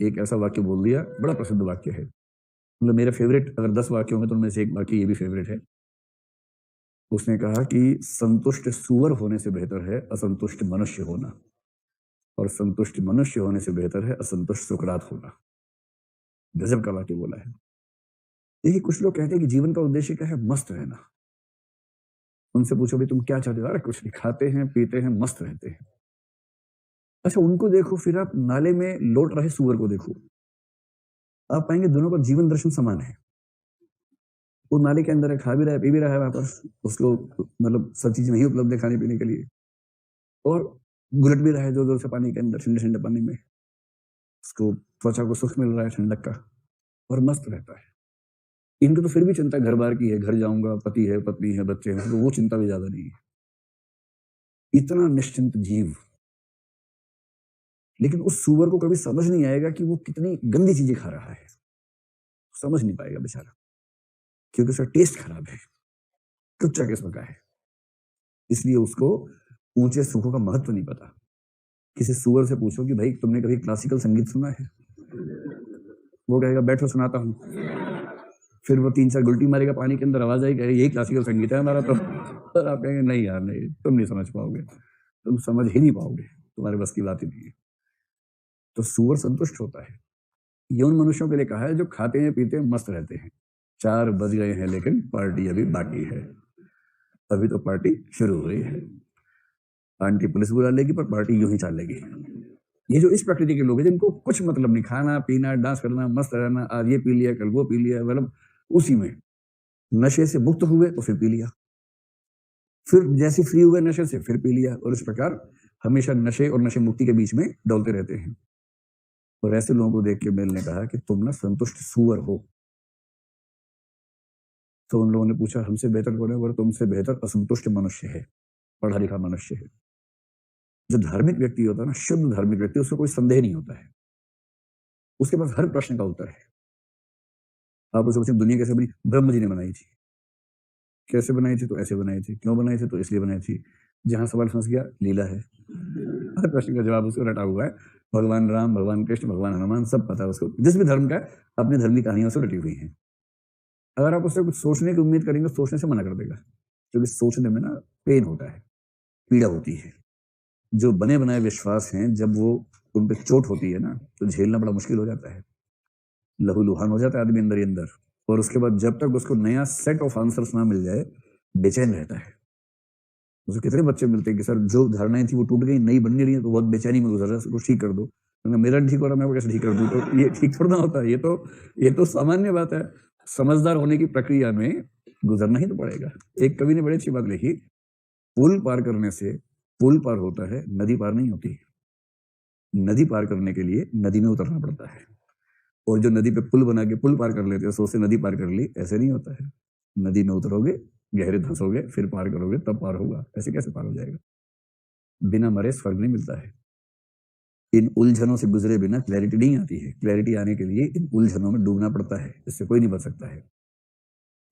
एक ऐसा वाक्य बोल दिया, बड़ा प्रसिद्ध वाक्य है, मतलब मेरा फेवरेट, अगर 10 वाक्य होंगे तो उनमें से एक वाक्य ये भी फेवरेट है। उसने कहा कि संतुष्ट सूअर होने से बेहतर है असंतुष्ट मनुष्य होना, और संतुष्ट मनुष्य होने से बेहतर है असंतुष्ट सुकरात होना। गजब का वाक्य बोला है। देखिए, कुछ लोग कहते हैं कि जीवन का उद्देश्य क्या है? मस्त रहना। उनसे पूछो भी तुम क्या चाहते हो? अरे कुछ नहीं, खाते हैं, पीते हैं, मस्त रहते हैं। अच्छा, उनको देखो, फिर आप नाले में लौट रहे सूअर को देखो, आप पाएंगे दोनों का जीवन दर्शन समान है। वो नाले के अंदर है, खा भी रहा है, पी भी रहा है, वापस उसको मतलब सब चीज नहीं उपलब्ध है खाने पीने के लिए, और गुलट भी रहा है जोर जोर से पानी के अंदर, ठंडे ठंडे पानी में। उसको त्वचा को सुख मिल रहा है ठंडक का, और मस्त रहता है। इनको तो फिर भी चिंता घर बार की है, घर जाऊंगा, पति है, पत्नी है, बच्चे हैं, तो वो चिंता भी ज्यादा नहीं है। इतना निश्चिंत जीव। लेकिन उस सूअर को कभी समझ नहीं आएगा कि वो कितनी गंदी चीजें खा रहा है, समझ नहीं पाएगा बेचारा, क्योंकि उसका टेस्ट खराब है, कच्चा किस्म का है। इसलिए उसको ऊंचे सुखों का महत्व नहीं पता। किसी सुअर से पूछो कि भाई तुमने कभी क्लासिकल संगीत सुना है? वो कहेगा बैठो सुनाता हूँ। फिर वो 3-4 गुलटी मारेगा पानी के अंदर, आवाज आएगी, यही क्लासिकल संगीत है हमारा तो। और आप कहेंगे नहीं यार नहीं, तुम नहीं समझ पाओगे, तुम समझ ही नहीं पाओगे, तुम्हारे बस की बात ही नहीं है। तो सूअर संतुष्ट होता है। ये उन मनुष्यों के लिए कहा है जो खाते हैं, पीते हैं, मस्त रहते हैं। 4 बज गए हैं लेकिन पार्टी अभी बाकी है, अभी तो पार्टी शुरू हुई है। आंटी पुलिस बुला लेगी पर पार्टी यूं ही चलेगी। ये जो इस प्रकृति के लोग हैं जिनको कुछ मतलब नहीं, खाना पीना, डांस करना, मस्त रहना, आज ये पी लिया, कल वो पी लिया, मतलब उसी में। नशे से मुक्त हुए तो फिर पी लिया, फिर जैसे फ्री हुए नशे से फिर पी लिया, और इस प्रकार हमेशा नशे और नशे मुक्ति के बीच में डोलते रहते हैं। और ऐसे लोगों को देख के मेल ने कहा कि तुम ना संतुष्ट सूअर हो। तो उन लोगों ने पूछा हमसे बेहतर कौन है? बोले तुमसे बेहतर असंतुष्ट मनुष्य है, पढ़ा लिखा मनुष्य है। जो धार्मिक व्यक्ति होता है ना, शुद्ध धार्मिक व्यक्ति, उसको कोई संदेह नहीं होता है, उसके पास हर प्रश्न का उत्तर है। आप उसे पूछे दुनिया कैसे बनी? ब्रह्म जी ने बनाई थी। कैसे बनाई थी? तो ऐसे बनाई थी। क्यों बनाई थी? तो इसलिए बनाई थी। जहां सवाल फंस गया, लीला है। हर प्रश्न का जवाब उसको रटा हुआ है। भगवान राम, भगवान कृष्ण, भगवान हनुमान, सब पता है उसको, जिस भी धर्म का है, अपनी धर्म की कहानियों से रटी हुई है। अगर आप उससे कुछ सोचने की उम्मीद करेंगे, सोचने से मना कर देगा, क्योंकि सोचने में ना पेन होता है, पीड़ा होती है। जो बने बनाए विश्वास हैं, जब वो उन पे चोट होती है ना, तो झेलना बड़ा मुश्किल हो जाता है, लहूलुहान हो जाता है आदमी अंदर ही अंदर। और उसके बाद जब तक उसको नया सेट ऑफ आंसर्स ना मिल जाए, बेचैन रहता है। उसे कितने बच्चे मिलते हैं कि सर जो धारणाएं थी वो टूट गई, नई बनने रही है, तो बहुत बेचैनी में गुजर रहा है, उसको ठीक कर दो। तो मेरा ठीक हो रहा, मैं वो कैसे ठीक कर दूं? तो ये ठीक थोड़ा ना होता है, ये तो सामान्य बात है। समझदार होने की प्रक्रिया में गुजरना ही तो पड़ेगा। एक कवि ने बड़ी अच्छी बात लिखी, पुल पार करने से पुल पार होता है, नदी पार नहीं होती। नदी पार करने के लिए नदी में उतरना पड़ता है। और जो नदी पे पुल बना के पुल पार कर लेते हैं, सोचते नदी पार कर ली, ऐसे नहीं होता है। नदी में उतरोगे, गहरे धंसोगे, फिर पार करोगे, तब पार होगा। ऐसे कैसे पार हो जाएगा? बिना मरे स्वर्ग नहीं मिलता है। इन उलझनों से गुजरे बिना क्लैरिटी नहीं आती है। क्लैरिटी आने के लिए इन उलझनों में डूबना पड़ता है, इससे कोई नहीं बच सकता है।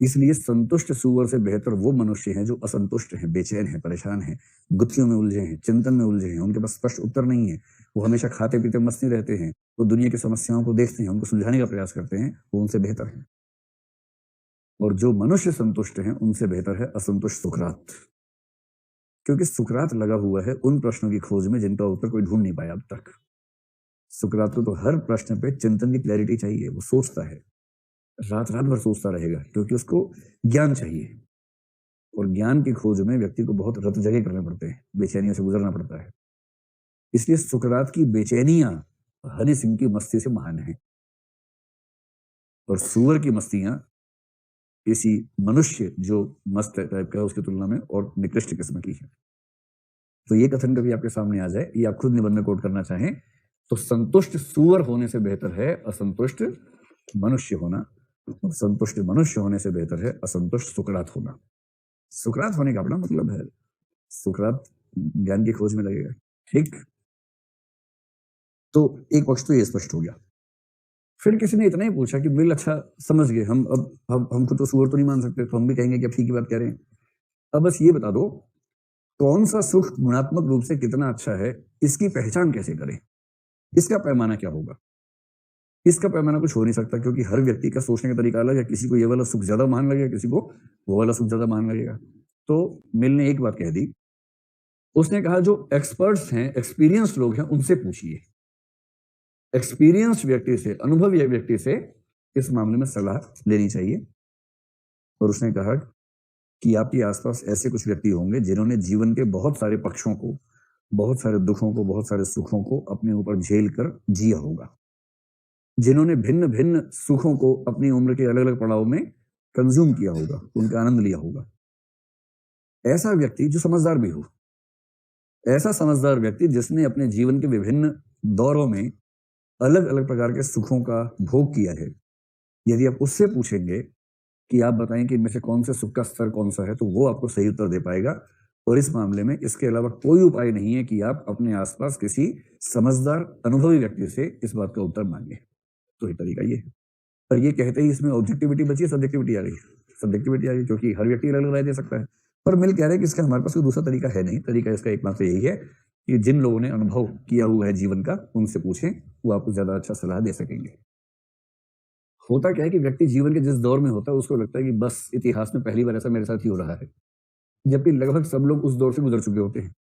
इसलिए संतुष्ट सूअर से बेहतर वो मनुष्य हैं जो असंतुष्ट हैं, बेचैन हैं, परेशान हैं, गुत्थियों में उलझे हैं, चिंतन में उलझे हैं, उनके पास स्पष्ट उत्तर नहीं है। वो हमेशा खाते पीते मस्त नहीं रहते हैं, वो दुनिया की समस्याओं को देखते हैं, उनको सुलझाने का प्रयास करते हैं, वो उनसे बेहतर है। और जो मनुष्य संतुष्ट हैं, उनसे बेहतर है असंतुष्ट सुकरात। क्योंकि सुकरात लगा हुआ है उन प्रश्नों की खोज में जिनका उत्तर कोई ढूंढ नहीं पाया अब तक। सुकरात को तो हर प्रश्न पे चिंतन की क्लैरिटी चाहिए, वो सोचता है, रात रात भर सोचता रहेगा, क्योंकि उसको ज्ञान चाहिए। और ज्ञान की खोज में व्यक्ति को बहुत रत जगह करने पड़ते हैं, बेचैनियों से गुजरना पड़ता है। इसलिए सुकरात की बेचैनियां हनी सिंह की मस्ती से महान है, और सूअर की मस्तियां किसी मनुष्य जो मस्त टाइप का है उसकी तुलना में और निकृष्ट किस्म की है। तो ये कथन कभी आपके सामने आ जाए, ये आप खुद निबंध में कोट करना चाहें, तो संतुष्ट सूअर होने से बेहतर है असंतुष्ट मनुष्य होना, और संतुष्ट मनुष्य होने से बेहतर है असंतुष्ट सुकरात होना। सुकरात होने का अपना मतलब है, सुकरात ज्ञान की खोज में लगेगा। ठीक, तो एक पक्ष तो ये स्पष्ट हो गया। फिर किसी ने इतना ही पूछा कि बिल अच्छा समझ गए हम, अब हमको तो सूअर तो नहीं मान सकते, तो हम भी कहेंगे कि अब ठीक की बात कह रहे हैं। अब बस ये बता दो, कौन सा सुख गुणात्मक रूप से कितना अच्छा है, इसकी पहचान कैसे करें? इसका पैमाना क्या होगा? इसका पैमाना कुछ हो नहीं सकता, क्योंकि हर व्यक्ति का सोचने का तरीका अलग है। किसी को ये वाला सुख ज्यादा महान लगेगा, किसी को वो वाला सुख ज्यादा महान लगेगा। तो मिल ने एक बात कह दी, उसने कहा जो एक्सपर्ट्स हैं, एक्सपीरियंस लोग हैं, उनसे पूछिए। एक्सपीरियंस व्यक्ति से, अनुभवी व्यक्ति से इस मामले में सलाह लेनी चाहिए। और उसने कहा कि आपके आसपास ऐसे कुछ व्यक्ति होंगे जिन्होंने जीवन के बहुत सारे पक्षों को, बहुत सारे दुखों को, बहुत सारे सुखों को अपने ऊपर झेल कर जिया होगा, जिन्होंने भिन्न भिन्न सुखों को अपनी उम्र के अलग अलग पड़ाव में कंज्यूम किया होगा, उनका आनंद लिया होगा। ऐसा व्यक्ति जो समझदार भी हो, ऐसा समझदार व्यक्ति जिसने अपने जीवन के विभिन्न दौरों में अलग अलग प्रकार के सुखों का भोग किया है, यदि आप उससे पूछेंगे कि आप बताएं कि इनमें से कौन से सुख का स्तर कौन सा है, तो वो आपको सही उत्तर दे पाएगा। और इस मामले में इसके अलावा कोई उपाय नहीं है कि आप अपने आसपास किसी समझदार अनुभवी व्यक्ति से इस बात का उत्तर मांगे। तो ये तरीका ये है। पर ये कहते ही इसमें ऑब्जेक्टिविटी बची है, सब्जेक्टिविटी आ गई। सब्जेक्टिविटी आ गई क्योंकि हर व्यक्ति अलग अलग राय दे सकता है। पर मिल कह रहे हैं कि इसका हमारे पास कोई दूसरा तरीका है नहीं। तरीका इसका एकमात्र यही है कि जिन लोगों ने अनुभव किया हुआ है जीवन का, उनसे पूछें, वो आपको ज्यादा अच्छा सलाह दे सकेंगे। होता क्या है कि व्यक्ति जीवन के जिस दौर में होता है उसको लगता है कि बस इतिहास में पहली बार ऐसा मेरे साथ ही हो रहा है, जबकि लगभग सब लोग उस दौर से गुजर चुके होते हैं।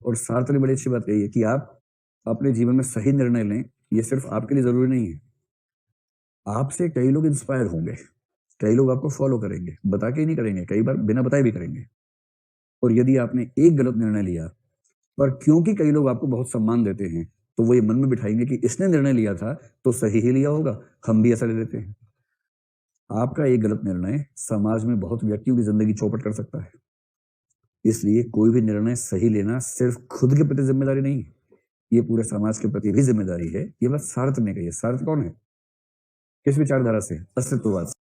और सार्थ ने बड़ी अच्छी बात कही है कि आप अपने जीवन में सही निर्णय लें, ये सिर्फ आपके लिए जरूरी नहीं है। आपसे कई लोग इंस्पायर होंगे, कई लोग आपको फॉलो करेंगे, बता के ही नहीं करेंगे, कई बार बिना बताए भी करेंगे। और यदि आपने एक गलत निर्णय लिया, पर क्योंकि कई लोग आपको बहुत सम्मान देते हैं, तो वो ये मन में बिठाएंगे कि इसने निर्णय लिया था तो सही ही लिया होगा, हम भी ऐसा ले लेते हैं। आपका एक गलत निर्णय समाज में बहुत व्यक्तियों की जिंदगी चौपट कर सकता है। इसलिए कोई भी निर्णय सही लेना सिर्फ खुद के प्रति जिम्मेदारी नहीं है, ये पूरे समाज के प्रति भी जिम्मेदारी है। ये बात सार्थ ने कही है। सार्थ कौन है? किस विचारधारा से? अस्तित्ववाद से।